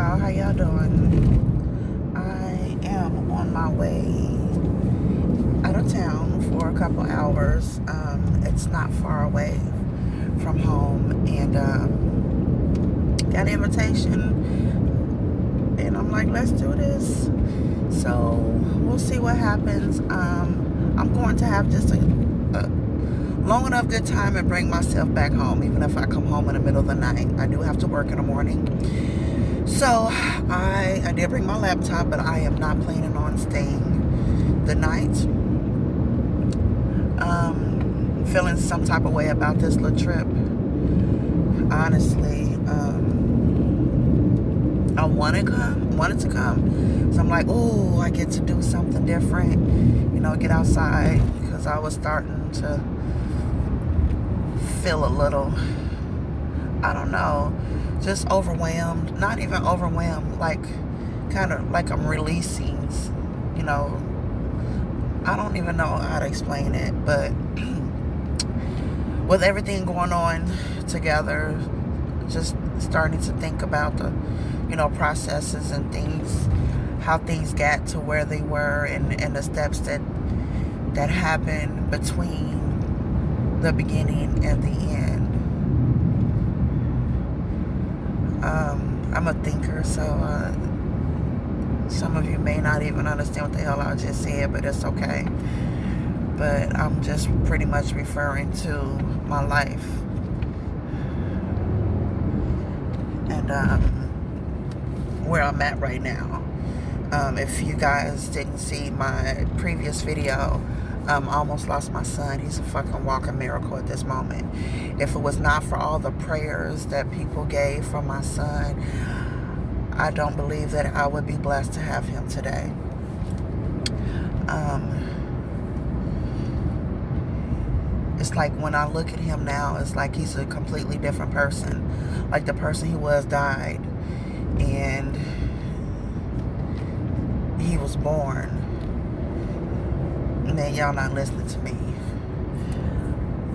y'all. How y'all doing? I am on my way out of town for a couple hours. It's not far away from home, and got an invitation, and I'm like, let's do this. So we'll see what happens. I'm going to have just a long enough good time and bring myself back home, even if I come home in the middle of the night. I do have to work in the morning. So I did bring my laptop, but I am not planning on staying the night. Feeling some type of way about this little trip. Honestly, I wanted to come. So I'm like, oh, I get to do something different, get outside, because I was starting to feel a little, I don't know, just overwhelmed. Not even overwhelmed, like kind of like I'm releasing, I don't even know how to explain it, but with everything going on together, just starting to think about the, processes and things, how things got to where they were, and the steps that happened between the beginning and the end. I'm a thinker, so some of you may not even understand what the hell I just said, but it's okay. But I'm just pretty much referring to my life. And where I'm at right now. If you guys didn't see my previous video, I almost lost my son. He's a fucking walking miracle at this moment. If it was not for all the prayers that people gave for my son, I don't believe that I would be blessed to have him today. It's like when I look at him now, it's like he's a completely different person. Like the person he was died, and he was born. And then y'all not listening to me.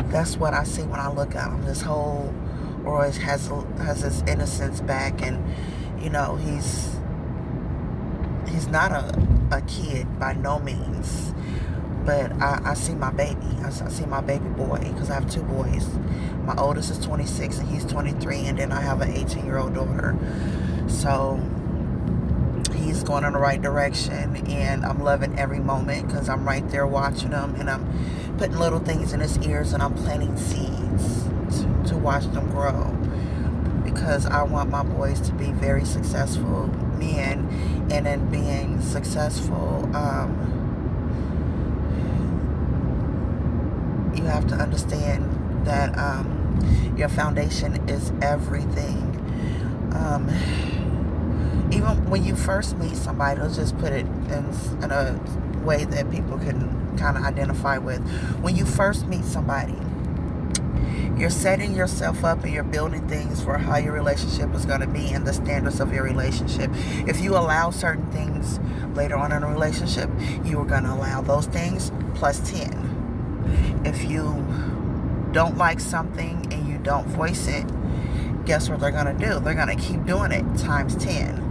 That's what I see when I look at him. This whole, or has his innocence back, and he's not a kid by no means. But I see my baby. I see my baby boy, because I have two boys. My oldest is 26 and he's 23, and then I have an 18-year-old daughter. So he's going in the right direction, and I'm loving every moment, because I'm right there watching him, and I'm putting little things in his ears, and I'm planting seeds to watch them grow, because I want my boys to be very successful men, and in being successful, you have to understand that your foundation is everything. Even when you first meet somebody, let's just put it in a way that people can kind of identify with. When you first meet somebody, you're setting yourself up and you're building things for how your relationship is going to be and the standards of your relationship. If you allow certain things later on in a relationship, you are going to allow those things plus 10. If you don't like something and you don't voice it, guess what they're going to do? They're going to keep doing it times 10.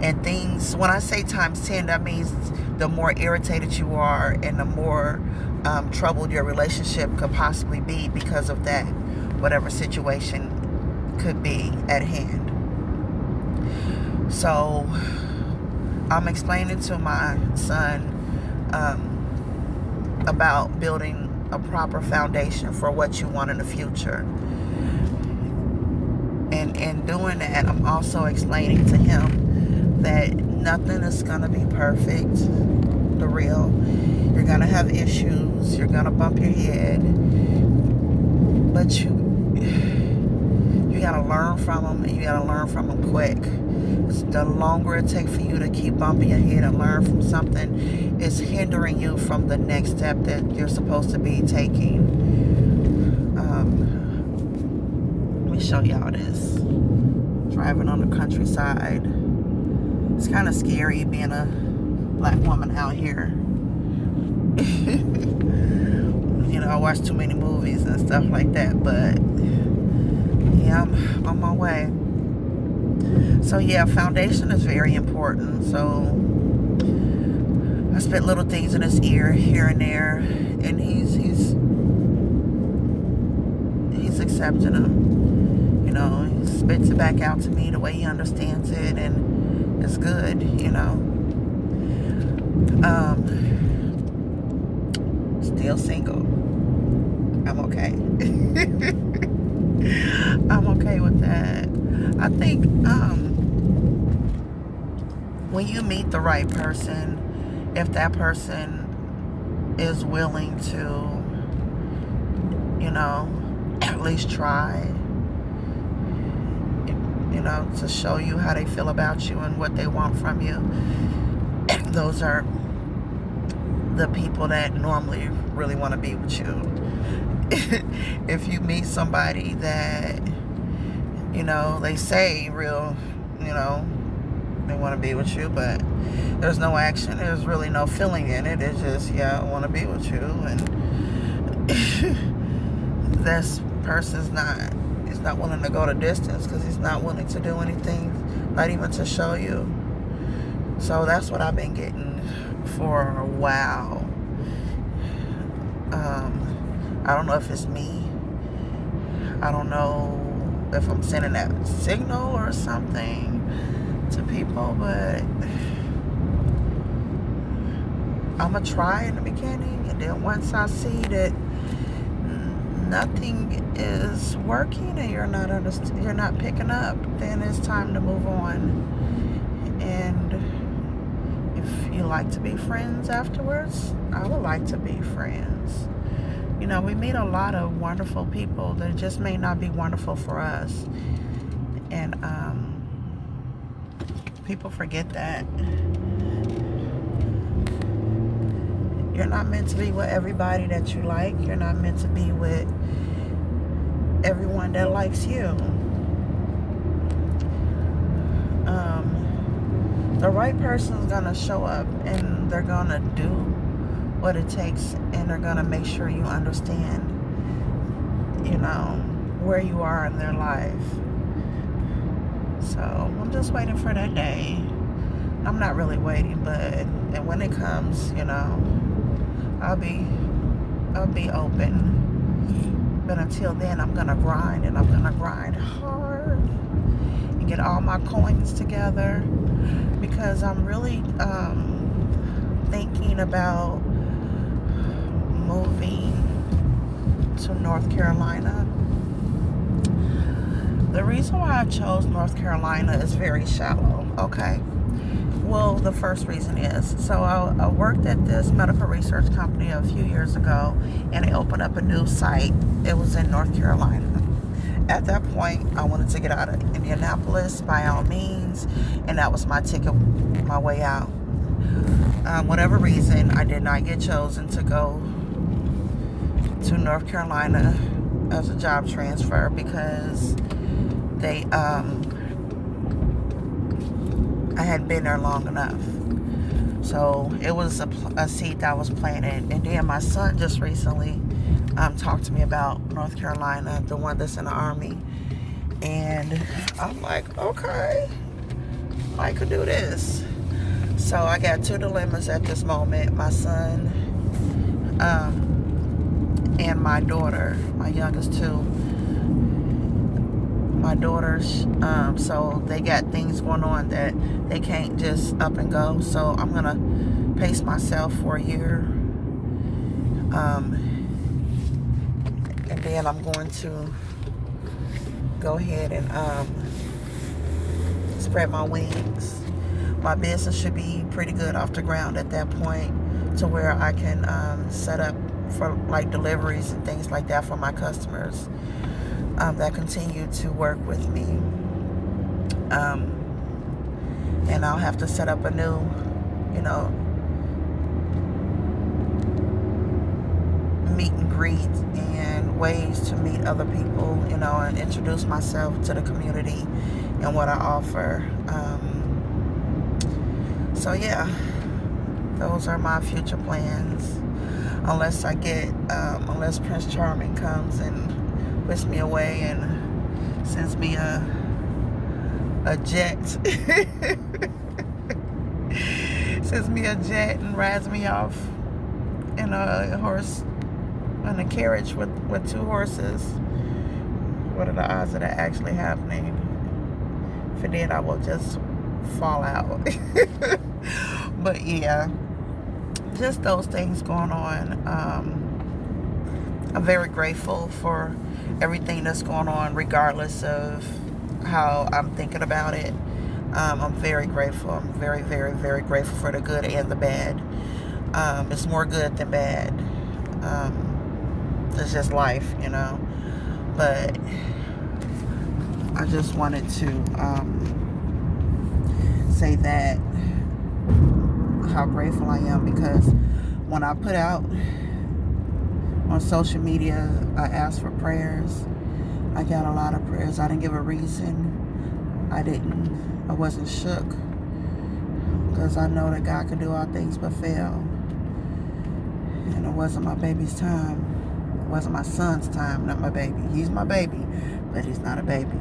And things, when I say times 10, that means the more irritated you are and the more troubled your relationship could possibly be because of that, whatever situation could be at hand. So I'm explaining to my son about building a proper foundation for what you want in the future. And in doing that, I'm also explaining to him that nothing is going to be perfect. The real. You're going to have issues. You're going to bump your head. But you got to learn from them, and you got to learn from them quick. The longer it takes for you to keep bumping your head and learn from something, it's hindering you from the next step that you're supposed to be taking. Let me show y'all this. Driving on the countryside. It's kind of scary being a black woman out here. I watch too many movies and stuff like that, but yeah, I'm on my way. So yeah, foundation is very important. So I spit little things in his ear here and there, and he's accepting them. You know, he spits it back out to me the way he understands it, and it's good. You know, still single. I'm okay. I'm okay with that. I think when you meet the right person, if that person is willing to, you know, at least try, you know, to show you how they feel about you and what they want from you, those are the people that normally really want to be with you. If you meet somebody that, you know, they say real, you know, they want to be with you, but there's no action, there's really no feeling in it. It's just, yeah, I want to be with you, and this person's he's not willing to go the distance because he's not willing to do anything, not even to show you. So that's what I've been getting for a while. I don't know if it's me. I don't know if I'm sending that signal or something to people, but I'm gonna try in the beginning, and then once I see that nothing is working and you're not picking up, then it's time to move on. And if you like to be friends afterwards, I would like to be friends. You know, we meet a lot of wonderful people that just may not be wonderful for us, and people forget that. You're not meant to be with everybody that you like. You're not meant to be with everyone that likes you. The right person's gonna show up, and they're gonna do what it takes, and they're gonna make sure you understand, you know, where you are in their life. So I'm just waiting for that day. I'm not really waiting, and when it comes, you know, I'll be open. But until then, I'm gonna grind, and I'm gonna grind hard and get all my coins together, because I'm really thinking about moving to North Carolina. The reason why I chose North Carolina is very shallow, okay? Well, the first reason is, so I worked at this medical research company a few years ago, and they opened up a new site. It was in North Carolina. At that point, I wanted to get out of Indianapolis by all means, and that was my ticket, my way out. Whatever reason, I did not get chosen to go to North Carolina as a job transfer, because they I hadn't been there long enough. So it was a seed that was planted. And then my son just recently talked to me about North Carolina, the one that's in the Army. And I'm like, okay, I could do this. So I got two dilemmas at this moment. My son and my daughter, my youngest two. My daughters, so they got things going on that they can't just up and go. So I'm gonna pace myself for a year, and then I'm going to go ahead and spread my wings. My business should be pretty good off the ground at that point, to where I can set up for like deliveries and things like that for my customers that continue to work with me. And I'll have to set up a new, you know, meet and greet and ways to meet other people, you know, and introduce myself to the community and what I offer. So yeah, those are my future plans. Unless unless Prince Charming comes and whisks me away and sends me a a jet. Sends me a jet and rides me off in a carriage with two horses. What are the odds of that actually happening? If it did, I will just fall out. But yeah, just those things going on. I'm very grateful for everything that's going on, regardless of how I'm thinking about it. I'm very grateful. I'm very, very, very grateful for the good and the bad. It's more good than bad. It's just life, you know. But I just wanted to say that, how grateful I am, because when I put out on social media, I asked for prayers. I got a lot of prayers. I didn't give a reason. I wasn't shook, because I know that God can do all things but fail. And it wasn't my baby's time. It wasn't my son's time, not my baby. He's my baby, but he's not a baby.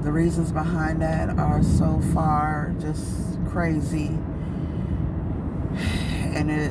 The reasons behind that are so far just crazy. And it